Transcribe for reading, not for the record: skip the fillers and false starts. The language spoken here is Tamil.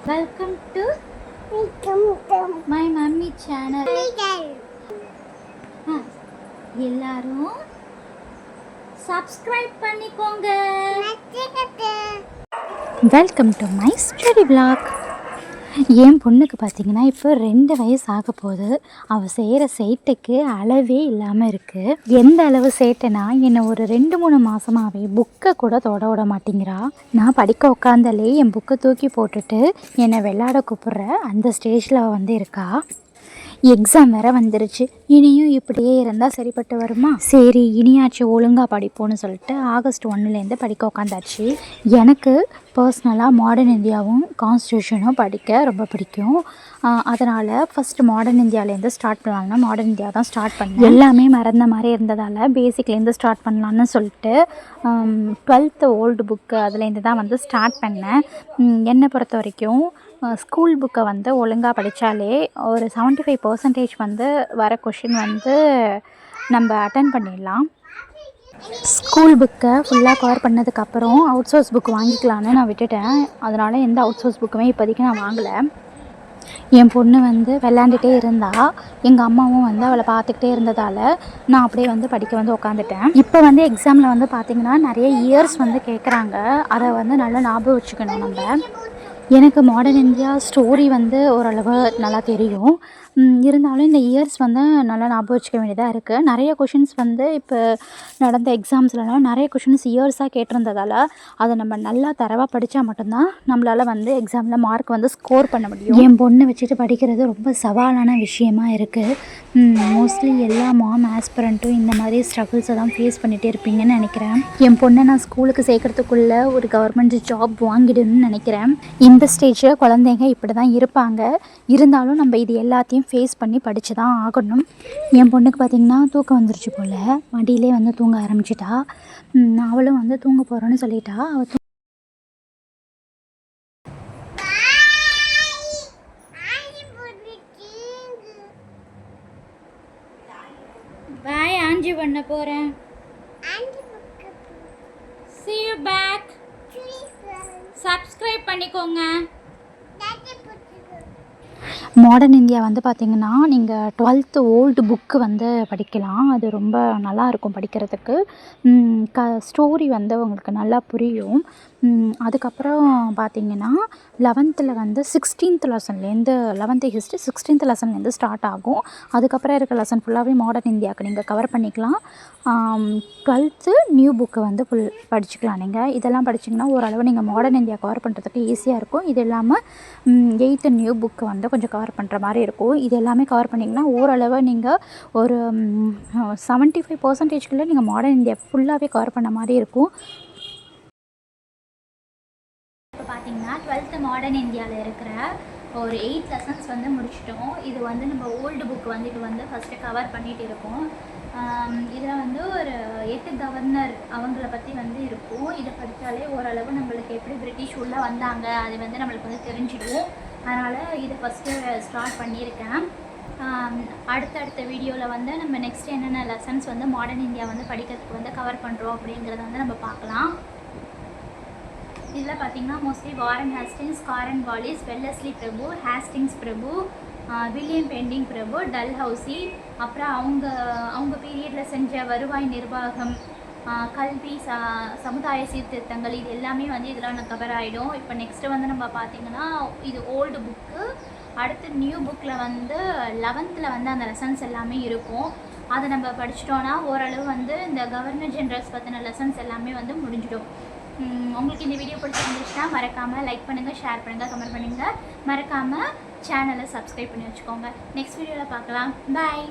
Welcome to my mummy channel. எல்லாரும் subscribe பண்ணிக்கோங்க. Welcome to my study vlog. என் பொண்ணுக்கு பார்த்திங்கன்னா இப்போ 2 வயசு ஆக போகுது. அவள் செய்கிற சேட்டைக்கு அளவே இல்லாமல் இருக்குது. எந்த அளவு சேட்டைனா என்னை ஒரு 2-3 மாதமாகவே புக்கை கூட தொட விட மாட்டேங்கிறா. நான் படிக்க உட்காந்தாலே என் புக்கை தூக்கி போட்டுட்டு என்னை விளையாட கூப்பிட்ற அந்த ஸ்டேஜில் வந்து இருக்கா. எக்ஸாம் வேறு வந்துருச்சு. இனியும் இப்படியே இருந்தால் சரிப்பட்டு வருமா? சரி, இனியாச்சும் ஒழுங்காக படிப்போன்னு சொல்லிட்டு ஆகஸ்ட் 1லேருந்து படிக்க உட்காந்தாச்சு. எனக்கு பர்சனலாக மாடர்ன் இந்தியாவும் கான்ஸ்டியூஷனும் படிக்க ரொம்ப பிடிக்கும். அதனால் ஃபஸ்ட்டு மாடர்ன் இந்தியாவிலேருந்து ஸ்டார்ட் பண்ணலாம்னா மாடர்ன் இந்தியா தான் ஸ்டார்ட் பண்ணேன். எல்லாமே மறந்த மாதிரி இருந்ததால் பேசிக்லேருந்து ஸ்டார்ட் பண்ணலான்னு சொல்லிட்டு 12th ஓல்டு புக்கு அதுலேருந்து தான் வந்து ஸ்டார்ட் பண்ணேன். என்னை பொறுத்த வரைக்கும் ஸ்கூல் புக்கை வந்து ஒழுங்காக படித்தாலே ஒரு 75% வந்து வர கொஷின் வந்து நம்ம அட்டன் பண்ணிடலாம். ஸ்கூல் புக்கை ஃபுல்லாக கவர் பண்ணதுக்கப்புறம் அவுட் சோர்ஸ் புக் வாங்கிக்கலான்னு நான் விட்டுட்டேன். அதனால் எந்த அவுட் சோர்ஸ் புக்குமே இப்போதைக்கு நான் வாங்கலை. என் பொண்ணு வந்து விளாண்டுட்டே இருந்தால் எங்கள் அம்மாவும் வந்து அவளை பார்த்துக்கிட்டே இருந்ததால் நான் அப்படியே வந்து படிக்க வந்து உட்காந்துட்டேன். இப்போ வந்து எக்ஸாமில் வந்து பார்த்திங்கன்னா நிறைய இயர்ஸ் வந்து கேட்குறாங்க. அதை வந்து நல்லா ஞாபகம் வச்சுக்கணும். நம்ம எனக்கு மாடர்ன் இந்தியா ஸ்டோரி வந்து ஓரளவு நல்லா தெரியும். இருந்தாலும் இந்த இயர்ஸ் வந்து நல்லா ஞாபகம் வச்சுக்க வேண்டியதாக இருக்குது. நிறைய கொஷின்ஸ் வந்து இப்போ நடந்த எக்ஸாம்ஸ்லலாம் நிறைய கொஷின்ஸ் இயர்ஸாக கேட்டிருந்ததால் அதை நம்ம நல்லா தரவாக படித்தா மட்டும்தான் நம்மளால் வந்து எக்ஸாமில் மார்க் வந்து ஸ்கோர் பண்ண முடியும். என் பொண்ணை வச்சுட்டு படிக்கிறது ரொம்ப சவாலான விஷயமா இருக்குது. மோஸ்ட்லி எல்லா மாம் ஆஸ்பிரண்ட்டும் இந்த மாதிரி ஸ்ட்ரகிள்ஸை தான் ஃபேஸ் பண்ணிகிட்டே இருப்பீங்கன்னு நினைக்கிறேன். என் பொண்ணை நான் ஸ்கூலுக்கு சேர்க்குறதுக்குள்ளே ஒரு கவர்மெண்ட் ஜாப் வாங்கிடணும்னு நினைக்கிறேன். இந்த ஸ்டேஜில் குழந்தைங்க இப்படி தான் இருப்பாங்க. இருந்தாலும் நம்ம இது எல்லாத்தையும் ஃபேஸ் பண்ணி படித்து தான் ஆகணும். என் பொண்ணுக்கு பார்த்திங்கன்னா தூக்கம் வந்துருச்சு போல். மடியிலே வந்து தூங்க ஆரம்பிச்சிட்டா. அவளும் வந்து தூங்க போகிறோன்னு சொல்லிட்டா. அவள் பாய் ஆஞ்சி பண்ண போகிறேன். See you back. சப்ஸ்கிரைப் பண்ணிக்கோங்க. மாடர்ன் இந்தியா வந்து பார்த்திங்கன்னா நீங்கள் 12th ஓல்டு புக்கு வந்து படிக்கலாம். அது ரொம்ப நல்லாயிருக்கும் படிக்கிறதுக்கு. ஸ்டோரி வந்து உங்களுக்கு நல்லா புரியும். அதுக்கப்புறம் பார்த்திங்கன்னா 11th வந்து 16th லெசன்லேருந்து 11th history 16th லெசன்லேருந்து start ஆகும். அதுக்கப்புறம் இருக்க லெசன் ஃபுல்லாகவே மாடர்ன் இந்தியாவுக்கு நீங்கள் கவர் பண்ணிக்கலாம். 12th நியூ புக்கு வந்து ஃபுல் படிச்சுக்கலாம். நீங்கள் இதெல்லாம் படிச்சிங்கன்னா ஓரளவு நீங்கள் மாடர்ன் இந்தியா கவர் பண்ணுறதுக்கு ஈஸியாக இருக்கும். இது இல்லாமல் 8th நியூ புக்கு வந்து கொஞ்சம் கவர் பண்ணுற மாதிரி இருக்கும். இது எல்லாமே கவர் பண்ணிங்கன்னா ஓரளவு நீங்கள் ஒரு 75%குள்ளே நீங்கள் மாடர்ன் இந்தியா ஃபுல்லாகவே கவர் பண்ண மாதிரி இருக்கும். இப்போ பார்த்தீங்கன்னா 12th மாடர்ன் இந்தியாவில் இருக்கிற ஒரு 8 லெசன்ஸ் வந்து முடிச்சிட்டோம். இது வந்து நம்ம ஓல்டு புக் வந்து இது வந்து ஃபஸ்ட்டு கவர் பண்ணிகிட்டு இருக்கோம். இதில் வந்து ஒரு 8 கவர்னர் அவங்கள பற்றி வந்து இருக்கும். இதை படித்தாலே ஓரளவு நம்மளுக்கு எப்படி பிரிட்டிஷ் உள்ளே வந்தாங்க அது வந்து நம்மளுக்கு வந்து தெரிஞ்சிடும். அதனால் இதை ஃபஸ்ட்டு ஸ்டார்ட் பண்ணியிருக்கேன். அடுத்தடுத்த வீடியோவில் வந்து நம்ம நெக்ஸ்ட் என்னென்ன லெசன்ஸ் வந்து மாடர்ன் இந்தியா வந்து படிக்கிறதுக்கு வந்து கவர் பண்ணுறோம் அப்படிங்கிறத வந்து நம்ம பார்க்கலாம். இதில் பார்த்திங்கன்னா மோஸ்ட்லி வாரன் ஹேஸ்டிங்ஸ், காரன் வாலிஸ், வெல்லஸ்லி பிரபு, ஹேஸ்டிங்ஸ் பிரபு, வில்லியம் பெண்டிங் பிரபு, டல்ஹவுசி, அப்புறம் அவங்க பீரியடில் செஞ்ச வருவாய் நிர்வாகம், கல்வி, சமுதாய சீர்திருத்தங்கள், இது எல்லாமே வந்து இதெல்லாம் நான் கவர் ஆகிடும். இப்போ நெக்ஸ்ட்டு வந்து நம்ம பார்த்திங்கன்னா இது ஓல்டு புக்கு. அடுத்து நியூ புக்கில் வந்து 11th வந்து அந்த லெசன்ஸ் எல்லாமே இருக்கும். அதை நம்ம படிச்சிட்டோன்னா ஓரளவு வந்து இந்த கவர்னர் ஜெனரல்ஸ் பற்றின லெசன்ஸ் எல்லாமே வந்து முடிஞ்சிடும். உங்களுக்கு இந்த வீடியோ பிடிச்சிருந்துச்சுன்னா மறக்காமல் லைக் பண்ணுங்கள், ஷேர் பண்ணுங்கள், கமெண்ட் பண்ணுங்கள். மறக்காமல் சேனலை சப்ஸ்கிரைப் பண்ணி வச்சுக்கோங்க. நெக்ஸ்ட் வீடியோவில் பார்க்கலாம். பாய்.